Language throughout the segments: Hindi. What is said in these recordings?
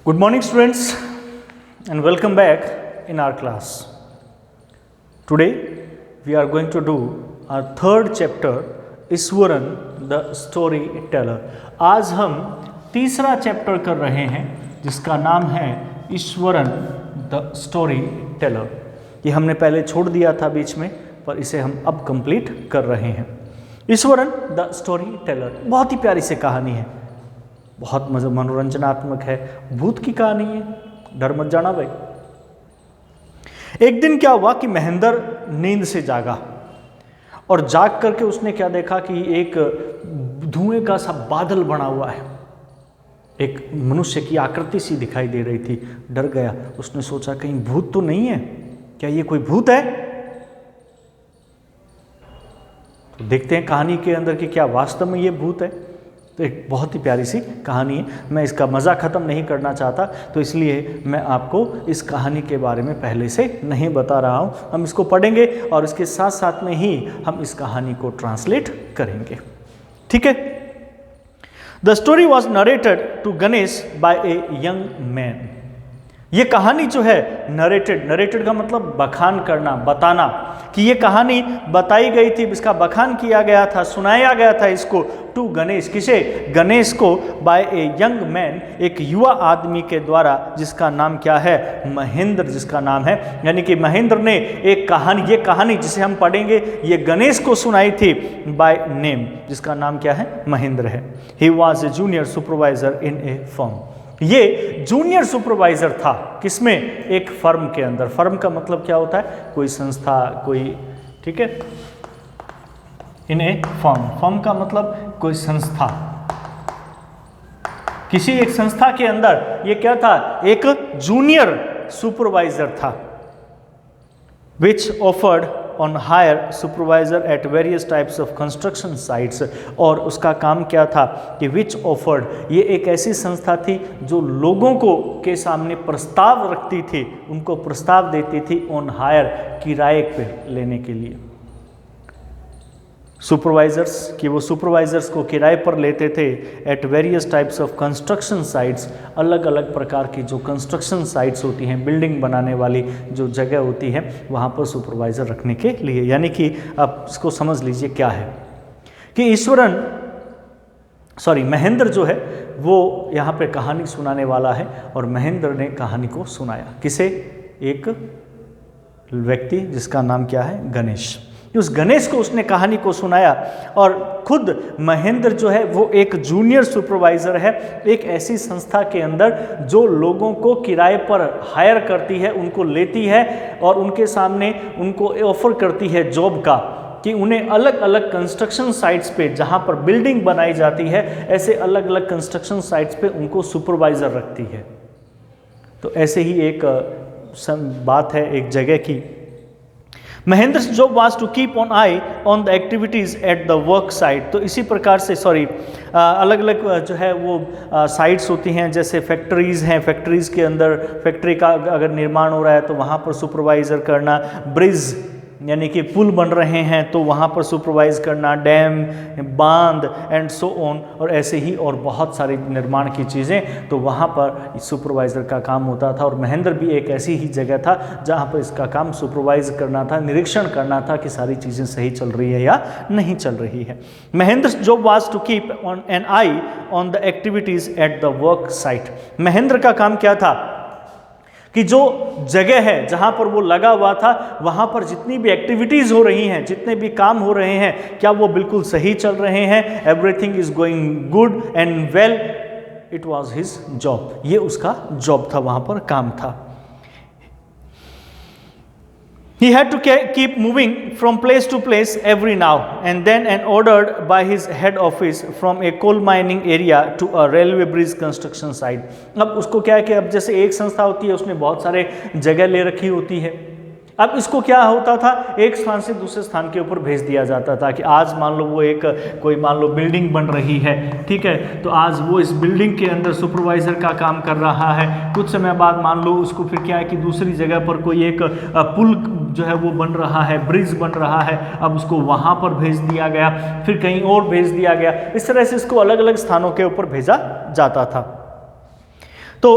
Good morning students and welcome back in our class. Today we are going to do our third chapter Eswaran the storyteller. आज हम तीसरा चैप्टर कर रहे हैं जिसका नाम है ईश्वरन the storyteller. ये हमने पहले छोड़ दिया था बीच में पर इसे हम अब कंप्लीट कर रहे हैं. ईश्वरन द स्टोरी टेलर बहुत ही प्यारी सी कहानी है, बहुत मनोरंजनात्मक है, भूत की कहानी है, डर मत जाना भाई. एक दिन क्या हुआ कि महेंद्र नींद से जागा और जाग करके उसने क्या देखा कि एक धुएं का सा बादल बना हुआ है, एक मनुष्य की आकृति सी दिखाई दे रही थी. डर गया, उसने सोचा कहीं भूत तो नहीं है, क्या ये कोई भूत है. तो देखते हैं कहानी के अंदर कि क्या वास्तव में ये भूत है. तो एक बहुत ही प्यारी सी कहानी है, मैं इसका मज़ा ख़त्म नहीं करना चाहता तो इसलिए मैं आपको इस कहानी के बारे में पहले से नहीं बता रहा हूँ. हम इसको पढ़ेंगे और इसके साथ साथ में ही हम इस कहानी को ट्रांसलेट करेंगे, ठीक है. The story was narrated to Ganesh by a young man. ये कहानी जो है नरेटेड का मतलब बखान करना, बताना, कि ये कहानी बताई गई थी, इसका बखान किया गया था, सुनाया गया था इसको टू गणेश. किसे? गणेश को. बाय ए यंग मैन, एक युवा आदमी के द्वारा जिसका नाम क्या है? महेंद्र जिसका नाम है. यानी कि महेंद्र ने एक कहानी, ये कहानी जिसे हम पढ़ेंगे ये गणेश को सुनाई थी बाय नेम, जिसका नाम क्या है? महेंद्र है. He was a junior supervisor in A firm. ये जूनियर सुपरवाइजर था किसमें? एक फर्म के अंदर. फर्म का मतलब क्या होता है? कोई संस्था, कोई, ठीक है. इन ए फर्म, फर्म का मतलब कोई संस्था, किसी एक संस्था के अंदर ये क्या था? एक जूनियर सुपरवाइजर था. Which offered on higher supervisor at various types of construction sites. और उसका काम क्या था कि विच ऑफर्ड, ये एक ऐसी संस्था थी जो लोगों को के सामने प्रस्ताव रखती थी, उनको प्रस्ताव देती थी ऑन हायर, किराए पे लेने के लिए. सुपरवाइजर्स, कि वो सुपरवाइजर्स को किराए पर लेते थे. Eight various types of construction sites, अलग अलग प्रकार की जो कंस्ट्रक्शन साइट्स होती हैं, बिल्डिंग बनाने वाली जो जगह होती है वहाँ पर सुपरवाइजर रखने के लिए. यानी कि आप इसको समझ लीजिए क्या है कि महेंद्र जो है वो यहाँ पे कहानी सुनाने वाला है और महेंद्र ने कहानी को सुनाया. किसे? एक व्यक्ति जिसका नाम क्या है? गणेश. उस गणेश को उसने कहानी को सुनाया और खुद महेंद्र जो है वो एक जूनियर सुपरवाइजर है एक ऐसी संस्था के अंदर जो लोगों को किराए पर हायर करती है, उनको लेती है और उनके सामने उनको ऑफर करती है जॉब का, कि उन्हें अलग अलग कंस्ट्रक्शन साइट्स पे जहाँ पर बिल्डिंग बनाई जाती है ऐसे अलग अलग कंस्ट्रक्शन साइट्स पे उनको सुपरवाइज़र रखती है. तो ऐसे ही एक बात है एक जगह की. महेंद्र's job was to keep an eye on the activities at the work site. तो इसी प्रकार से अलग अलग जो है वो साइट्स होती हैं, जैसे फैक्ट्रीज़ हैं, फैक्ट्रीज़ के अंदर फैक्ट्री का अगर निर्माण हो रहा है तो वहाँ पर सुपरवाइज़र करना. ब्रिज यानी कि पुल बन रहे हैं तो वहाँ पर सुपरवाइज करना, डैम, बांध एंड सो ऑन, और ऐसे ही और बहुत सारी निर्माण की चीज़ें, तो वहाँ पर सुपरवाइज़र का काम होता था. और महेंद्र भी एक ऐसी ही जगह था जहाँ पर इसका काम सुपरवाइज करना था, निरीक्षण करना था कि सारी चीज़ें सही चल रही है या नहीं चल रही है. महेंद्र's job was to keep an eye on the activities at the work site. Mahendra का काम क्या था कि जो जगह है जहाँ पर वो लगा हुआ था वहाँ पर जितनी भी एक्टिविटीज़ हो रही हैं, जितने भी काम हो रहे हैं, क्या वो बिल्कुल सही चल रहे हैं? Everything is going good and well. It was his job, ये उसका जॉब था, वहाँ पर काम था. He had to keep moving from place to place every now and then and ordered by his head office from a coal mining area to a railway bridge construction site. अब उसको क्या है कि अब जैसे एक संस्था होती है उसने बहुत सारे जगह ले रखी होती है, अब इसको क्या होता था, एक स्थान से दूसरे स्थान के ऊपर भेज दिया जाता था कि आज मान लो वो एक कोई मान लो बिल्डिंग बन रही है, ठीक है, तो आज वो इस बिल्डिंग के अंदर सुपरवाइज़र का काम कर रहा है. कुछ समय बाद मान लो उसको फिर क्या है कि दूसरी जगह पर कोई एक पुल जो है वो बन रहा है, ब्रिज बन रहा है, अब उसको वहाँ पर भेज दिया गया, फिर कहीं और भेज दिया गया. इस तरह से इसको अलग अलग स्थानों के ऊपर भेजा जाता था. तो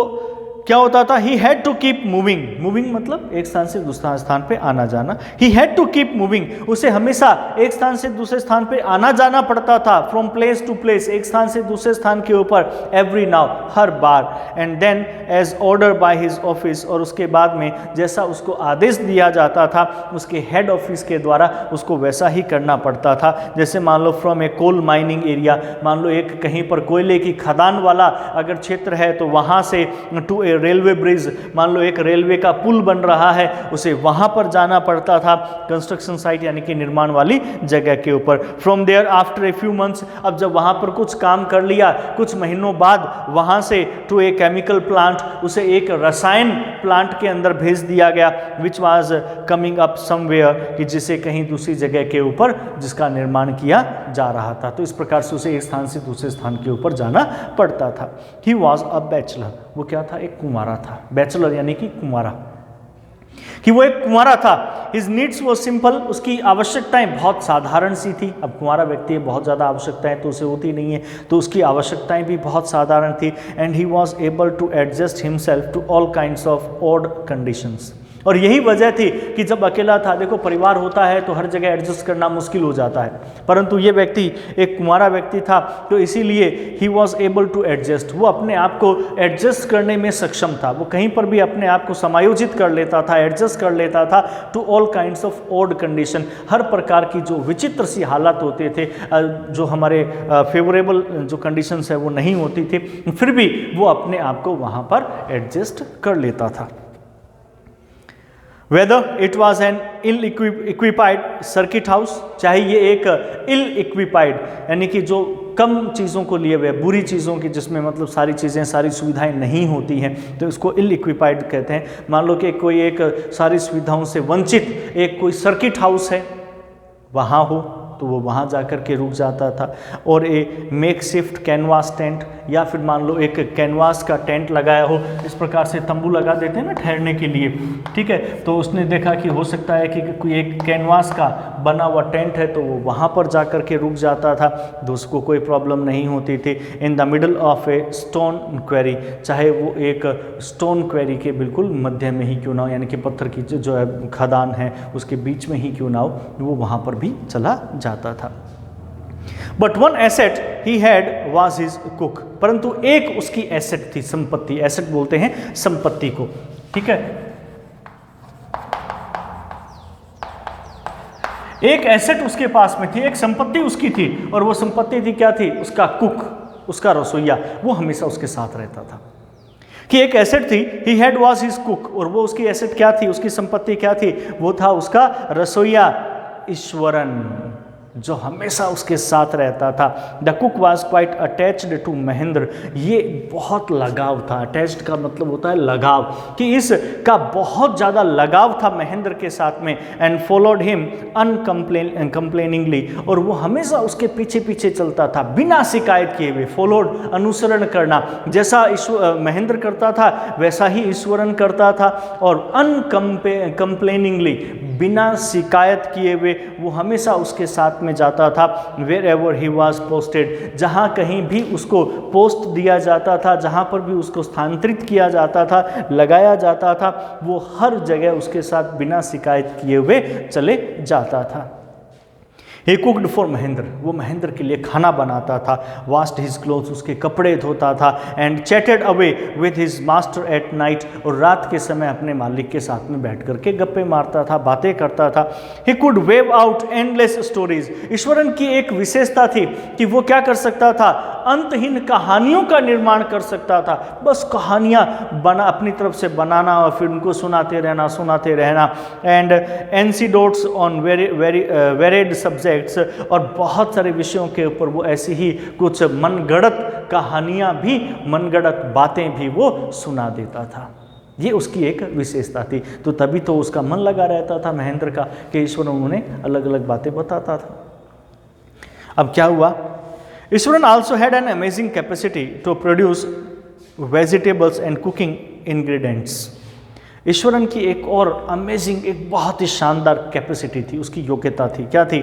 क्या होता था, he had to keep moving, moving मतलब एक स्थान से दूसरा स्थान पे आना जाना, he had to keep moving, उसे हमेशा एक स्थान से दूसरे स्थान पे आना जाना पड़ता था, फ्रॉम प्लेस टू प्लेस, एक स्थान से दूसरे स्थान के ऊपर, एवरी नाउ, हर बार, and then as order by his office, और उसके बाद में जैसा उसको आदेश दिया जाता था उसके हेड ऑफिस के द्वारा उसको वैसा ही करना पड़ता था। जैसे मान लो from a coal mining area, मान लो एक कहीं पर कोयले की खदान वाला अगर क्षेत्र है तो वहाँ से टू ए रेलवे ब्रिज, मान लो एक रेलवे का पुल बन रहा है उसे वहाँ पर जाना पड़ता था, कंस्ट्रक्शन साइट यानी कि निर्माण वाली जगह के ऊपर। From there after a few months, अब जब वहाँ पर कुछ काम कर लिया, कुछ महीनों बाद वहाँ से टू ए केमिकल प्लांट, उसे एक रसायन प्लांट के अंदर भेज दिया गया, which was coming up somewhere, कि जिसे कहीं दूसरी जगह के ऊपर जिसका निर्माण किया जा रहा था। तो इस प्रकार से उसे एक स्थान से दूसरे स्थान के ऊपर जाना पड़ता था। ही वॉज अ बैचलर, वो क्या था, एक कुंवारा था, बैचलर यानी कि कुंवारा, कि वो एक कुंवारा था। हिज नीड्स वो सिंपल, उसकी आवश्यकताएं बहुत साधारण सी थी। अब कुंवारा व्यक्ति है, बहुत ज़्यादा आवश्यकताएं तो उसे होती नहीं है, तो उसकी आवश्यकताएं भी बहुत साधारण थी। And he was able to adjust himself to all kinds of odd conditions, और यही वजह थी कि जब अकेला था, देखो परिवार होता है तो हर जगह एडजस्ट करना मुश्किल हो जाता है, परंतु ये व्यक्ति एक कुंवारा व्यक्ति था, तो इसीलिए he was able to adjust, वो अपने आप को एडजस्ट करने में सक्षम था, वो कहीं पर भी अपने आप को समायोजित कर लेता था, एडजस्ट कर लेता था to all kinds of odd condition, हर प्रकार की जो विचित्र सी हालात होते थे, जो हमारे फेवरेबल जो कंडीशंस है वो नहीं होती थी, फिर भी वो अपने आप को वहाँ पर एडजस्ट कर लेता था। Whether it was an ill equipped circuit house, चाहे ये एक इल इक्विपाइड यानी कि जो कम चीज़ों को लिए हुए, बुरी चीज़ों की, जिसमें मतलब सारी चीज़ें सारी सुविधाएं नहीं होती हैं, तो इसको इल इक्विपाइड कहते हैं। मान लो कि कोई एक सारी सुविधाओं से वंचित एक कोई सर्किट हाउस है, वहाँ हो तो वो वहाँ जाकर के रुक जाता था, और ए मेक शिफ्ट कैनवास टेंट, या फिर मान लो एक कैनवास का टेंट लगाया हो, इस प्रकार से तंबू लगा देते हैं ना ठहरने के लिए, ठीक है, तो उसने देखा कि हो सकता है कि कोई एक कैनवास का बना हुआ टेंट है, तो वो वहाँ पर जाकर के रुक जाता था, तो उसको कोई प्रॉब्लम नहीं होती थी। In the middle of a stone query, चाहे वो एक स्टोन क्वेरी के बिल्कुल मध्य में ही क्यों ना हो, यानी कि पत्थर की जो है खदान है उसके बीच में ही क्यों ना हो, वो वहाँ पर भी चला जाता था। But one asset he had was his cook, परंतु एक उसकी एसेट थी, संपत्ति, एसेट बोलते हैं संपत्ति को, ठीक है, एक एसेट उसके पास में थी, एक संपत्ति उसकी थी, और वो संपत्ति थी क्या थी, उसका कुक, उसका रसोइया, वो हमेशा उसके साथ रहता था। कि एक एसेट थी, he had was his cook, और वो उसकी एसेट क्या थी, उसकी संपत्ति क्या थी, वो था उसका रसोइया ईश्वरन, जो हमेशा उसके साथ रहता था। The cook was quite attached to Mahendra, ये बहुत लगाव था, अटैच्ड का मतलब होता है लगाव, कि इसका बहुत ज़्यादा लगाव था महेंद्र के साथ में। एंड फॉलोड हिम अनकम्प्लेनिंगली, और वो हमेशा उसके पीछे पीछे चलता था बिना शिकायत किए हुए। फॉलोड अनुसरण करना, जैसा महेंद्र करता था वैसा ही ईश्वरन करता था, और अनकम्प्लेनिंगली, बिना शिकायत किए हुए वो हमेशा उसके साथ में जाता था। Wherever he was posted, जहाँ कहीं भी उसको पोस्ट दिया जाता था, जहाँ पर भी उसको स्थानांतरित किया जाता था, लगाया जाता था, वो हर जगह उसके साथ बिना शिकायत किए हुए चले जाता था। ही कुकड फॉर महेंद्र, वो महेंद्र के लिए खाना बनाता था। वाश्ड हिज क्लोथ्स, उसके कपड़े धोता था। And chatted away with his master at night, और रात के समय अपने मालिक के साथ में बैठ करके गप्पे मारता था, बातें करता था। He could wave out endless stories, Eswaran की एक विशेषता थी कि वो क्या कर सकता था, अंतहीन कहानियों का निर्माण कर सकता था। बस कहानियाँ बना अपनी तरफ से बनाना और फिर उनको सुनाते रहना। एंड एंसीडोट्स ऑन वेरिड सब्जेक्ट, और बहुत सारे विषयों के ऊपर वो ऐसी ही कुछ मनगढ़ंत कहानियां भी, मनगढ़ंत बातें भी वो सुना देता था। ये उसकी एक विशेषता थी, तो तभी तो उसका मन लगा रहता था महेंद्र का, कि ईश्वर उन्हें अलग अलग बातें बताता था। अब क्या हुआ, Eswaran also had an amazing capacity to produce vegetables and cooking ingredients. Eswaran की एक और अमेजिंग, एक बहुत ही शानदार कैपेसिटी थी, उसकी योग्यता थी, क्या थी,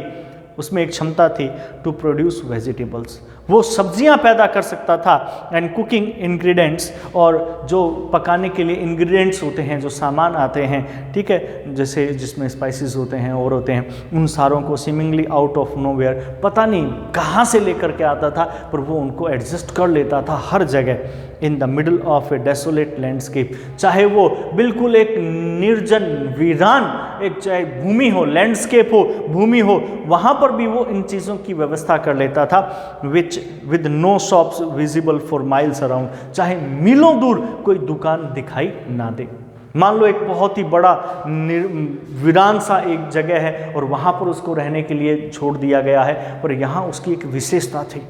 उसमें एक क्षमता थी, टू प्रोड्यूस वेजिटेबल्स, वो सब्जियां पैदा कर सकता था, एंड कुकिंग इंग्रेडिएंट्स, और जो पकाने के लिए इंग्रेडिएंट्स होते हैं, जो सामान आते हैं, ठीक है, जैसे जिसमें स्पाइसेस होते हैं और होते हैं, उन सारों को सीमिंगली आउट ऑफ नोवेयर, पता नहीं कहाँ से लेकर के आता था, पर वो उनको एडजस्ट कर लेता था हर जगह, in the middle of A desolate landscape, चाहे वो बिल्कुल एक निर्जन वीरान एक चाहे भूमि हो, लैंडस्केप हो, भूमि हो, वहाँ पर भी वो इन चीज़ों की व्यवस्था कर लेता था, with no shops visible for miles around, चाहे मीलों दूर कोई दुकान दिखाई ना दे। मान लो एक बहुत ही बड़ा वीरान सा एक जगह है और वहाँ पर उसको रहने के लिए छोड़ दिया गया है, पर यहाँ उसकी एक विशेषता थी।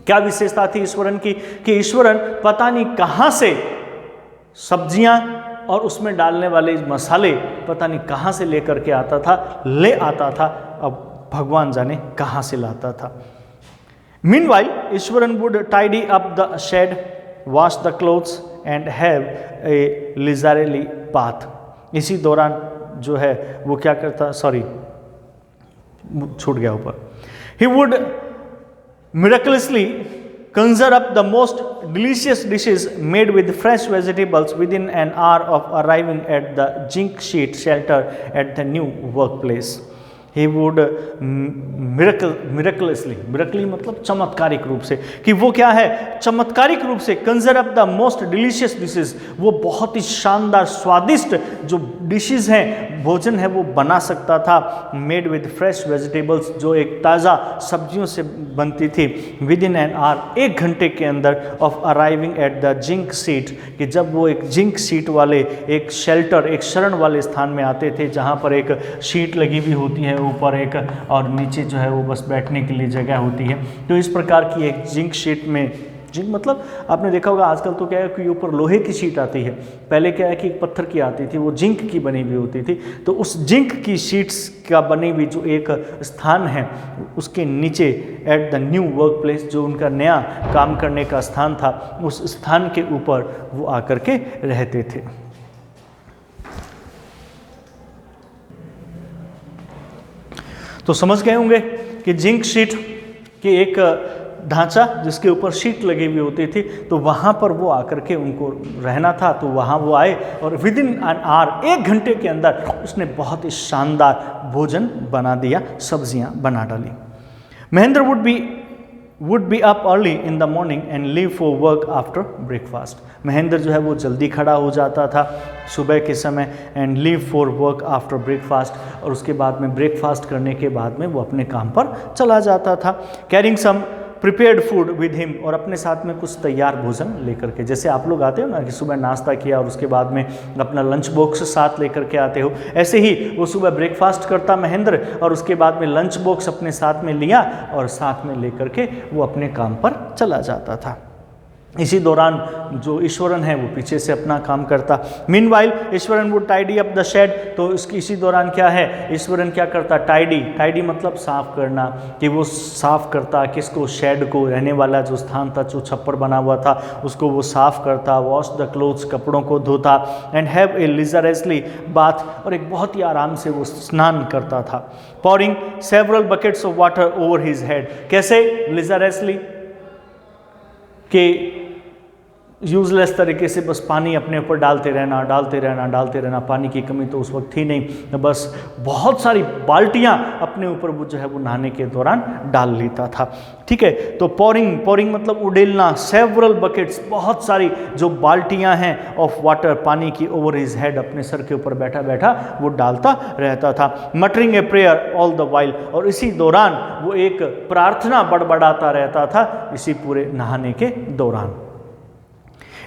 क्या विशेषता थी ईश्वरन की? कि ईश्वरन पता नहीं कहाँ से सब्जियां और उसमें डालने वाले मसाले पता नहीं कहाँ से लेकर के आता था, अब भगवान जाने कहाँ से लाता था। Meanwhile Eswaran would tidy up the shed, wash the clothes and have a leisurely bath. इसी दौरान जो है वो क्या करता, सॉरी छूट गया ऊपर, he would miraculously conjure up the most delicious dishes made with fresh vegetables within an hour of arriving at the zinc sheet shelter at the new workplace. He would miraculously मतलब चमत्कारिक रूप से, कि वो क्या है, चमत्कारिक रूप से conjure up the most delicious dishes, वो बहुत ही शानदार स्वादिष्ट जो डिशेस हैं, भोजन है, वो बना सकता था, मेड विद फ्रेश वेजिटेबल्स, जो एक ताज़ा सब्जियों से बनती थी, विद इन एन आवर, 1 घंटे के अंदर, of arriving at the zinc seat, कि जब वो एक जिंक सीट वाले एक शेल्टर, एक शरण वाले स्थान में आते थे, जहाँ पर एक शीट लगी हुई होती है ऊपर एक, और नीचे जो है वो बस बैठने के लिए जगह होती है। तो इस प्रकार की एक जिंक शीट में, जिंक मतलब आपने देखा होगा आजकल तो क्या है कि ऊपर लोहे की शीट आती है, पहले क्या है कि एक पत्थर की आती थी, वो जिंक की बनी हुई होती थी। तो उस जिंक की शीट्स का बनी हुई जो एक स्थान है, उसके नीचे at the new work place, जो उनका नया काम करने का स्थान था, उस स्थान के ऊपर वो आकर के रहते थे। तो समझ गए होंगे कि जिंक शीट की एक ढांचा जिसके ऊपर शीट लगी हुई होती थी, तो वहाँ पर वो आकर के उनको रहना था। तो वहाँ वो आए और विद इन एन आवर, 1 घंटे के अंदर उसने बहुत ही शानदार भोजन बना दिया, सब्जियाँ बना डाली। Mahendra would be up early in the morning and leave for work after breakfast. Mahendra जो है वो जल्दी खड़ा हो जाता था सुबह के समय, and leave for work after breakfast, और उसके बाद में ब्रेकफास्ट करने के बाद में वो अपने काम पर चला जाता था। Carrying some prepared food with him, और अपने साथ में कुछ तैयार भोजन लेकर के, जैसे आप लोग आते हो ना कि सुबह नाश्ता किया और उसके बाद में अपना लंच बॉक्स साथ लेकर के आते हो, ऐसे ही वो सुबह ब्रेकफास्ट करता महेंद्र, और उसके बाद में लंच बॉक्स अपने साथ में लिया और साथ में लेकर के वो अपने काम पर चला जाता था। इसी दौरान जो ईश्वरन है वो पीछे से अपना काम करता। Meanwhile Eswaran would tidy up the shed, तो इसी दौरान क्या है, ईश्वरन क्या करता, टाइडी मतलब साफ करना, कि वो साफ करता किसको, शेड को, रहने वाला जो स्थान था, जो छप्पर बना हुआ था, उसको वो साफ करता। वॉश द क्लोथ्स, कपड़ों को धोता। एंड हैव ए लिजरेसली बाथ, और एक बहुत ही आराम से वो स्नान करता था। Pouring several buckets of water over his head, कैसे लिजरेसली, कि यूजलेस तरीके से बस पानी अपने ऊपर डालते रहना, पानी की कमी तो उस वक्त थी नहीं, बस बहुत सारी बाल्टियां अपने ऊपर वो जो है वो नहाने के दौरान डाल लेता था। ठीक है, तो पोरिंग मतलब उड़ेलना, सेवरल बकेट्स, बहुत सारी जो बाल्टियां हैं ऑफ वाटर, पानी की, ओवर हिज हेड, अपने सर के ऊपर बैठा बैठा वो डालता रहता था। Muttering a prayer all the while, और इसी दौरान वो एक प्रार्थना बड़बड़ाता रहता था इसी पूरे नहाने के दौरान।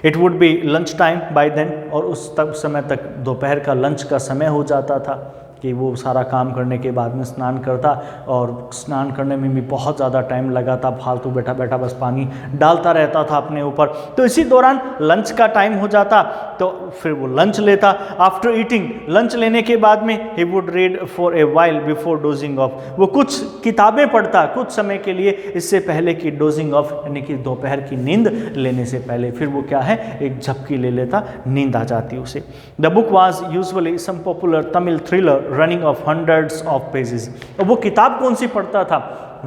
It would be lunch time by then, और उस तक समय तक दोपहर का लंच का समय हो जाता था, कि वो सारा काम करने के बाद में स्नान करता, और स्नान करने में भी बहुत ज़्यादा टाइम लगा था, फालतू बैठा बैठा बस पानी डालता रहता था अपने ऊपर। तो इसी दौरान लंच का टाइम हो जाता, तो फिर वो लंच लेता। आफ्टर ईटिंग, लंच लेने के बाद में he would read for a while before dosing of, वो कुछ किताबें पढ़ता कुछ समय के लिए, इससे पहले कि डोजिंग ऑफ यानी कि दोपहर की नींद लेने से पहले। फिर वो क्या है, एक झपकी ले लेता, नींद आ जाती उसे। The book was usually some popular Tamil thriller running of hundreds of pages. और वो किताब कौन सी पढ़ता था,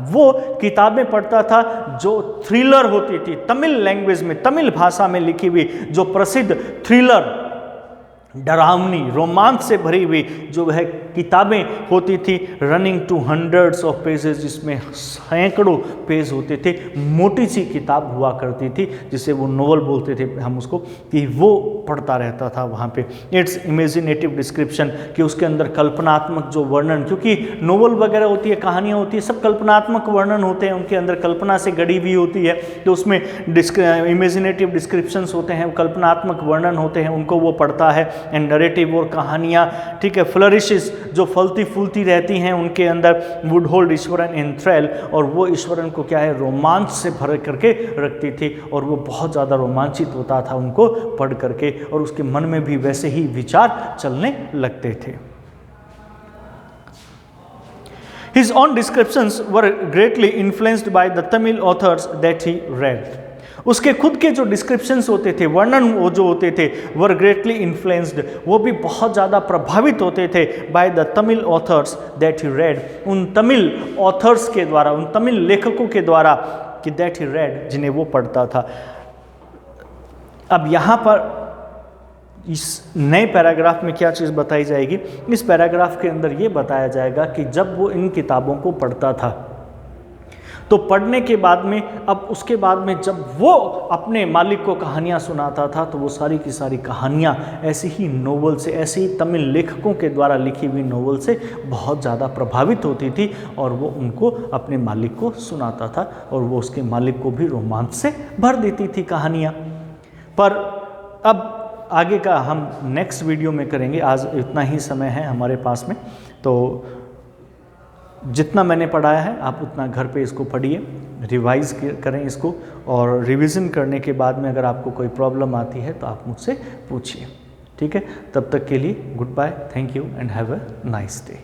वो किताबें पढ़ता था जो थ्रिलर होती थी, तमिल लैंग्वेज में, तमिल भाषा में लिखी हुई जो प्रसिद्ध थ्रिलर, डरावनी, रोमांच से भरी हुई जो है किताबें होती थी, running to hundreds of pages, जिसमें सैकड़ों पेज होते थे, मोटी सी किताब हुआ करती थी जिसे वो नोवेल बोलते थे हम उसको, कि वो पढ़ता रहता था वहाँ पे। इट्स इमेजिनेटिव डिस्क्रिप्शन, कि उसके अंदर कल्पनात्मक जो वर्णन, क्योंकि नोवेल वगैरह होती है, कहानियाँ होती है, सब कल्पनात्मक वर्णन होते हैं, उनके अंदर कल्पना से गढ़ी हुई होती है, तो उसमें इमेजिनेटिव डिस्क्रिप्शंस होते हैं, कल्पनात्मक वर्णन होते हैं, उनको वो पढ़ता है। एंड नरेटिव, और कहानियाँ, ठीक है, फ्लरिशेस जो फलती फूलती रहती हैं उनके अंदर, would hold Eswaran in thrill, और वो ईश्वरन को क्या है, रोमांच से भर करके रखती थी, और वो बहुत ज़्यादा रोमांचित होता था उनको पढ़ करके, और उसके मन में भी वैसे ही विचार चलने लगते थे। His own descriptions were greatly influenced by the Tamil authors that he read. उसके खुद के जो डिस्क्रिप्शंस होते थे, वर्णन वो जो होते थे, वर ग्रेटली इन्फ्लुएंस्ड, वो भी बहुत ज़्यादा प्रभावित होते थे by the Tamil authors that he red, उन तमिल ऑथर्स के द्वारा, उन तमिल लेखकों के द्वारा, कि दैट ही रेड, जिन्हें वो पढ़ता था। अब यहाँ पर इस नए पैराग्राफ में क्या चीज़ बताई जाएगी, इस पैराग्राफ के अंदर ये बताया जाएगा कि जब वो इन किताबों को पढ़ता था, तो पढ़ने के बाद में, अब उसके बाद में जब वो अपने मालिक को कहानियाँ सुनाता था, तो वो सारी की सारी कहानियाँ ऐसी ही नोवेल से, ऐसे ही तमिल लेखकों के द्वारा लिखी हुई नोवेल से बहुत ज़्यादा प्रभावित होती थी, और वो उनको अपने मालिक को सुनाता था, और वो उसके मालिक को भी रोमांच से भर देती थी कहानियाँ। पर अब आगे का हम नेक्स्ट वीडियो में करेंगे, आज इतना ही समय है हमारे पास में, तो जितना मैंने पढ़ाया है आप उतना घर पे इसको पढ़िए, रिवाइज करें इसको, और रिवीजन करने के बाद में अगर आपको कोई प्रॉब्लम आती है तो आप मुझसे पूछिए, ठीक है। तब तक के लिए goodbye, thank you and have a nice day.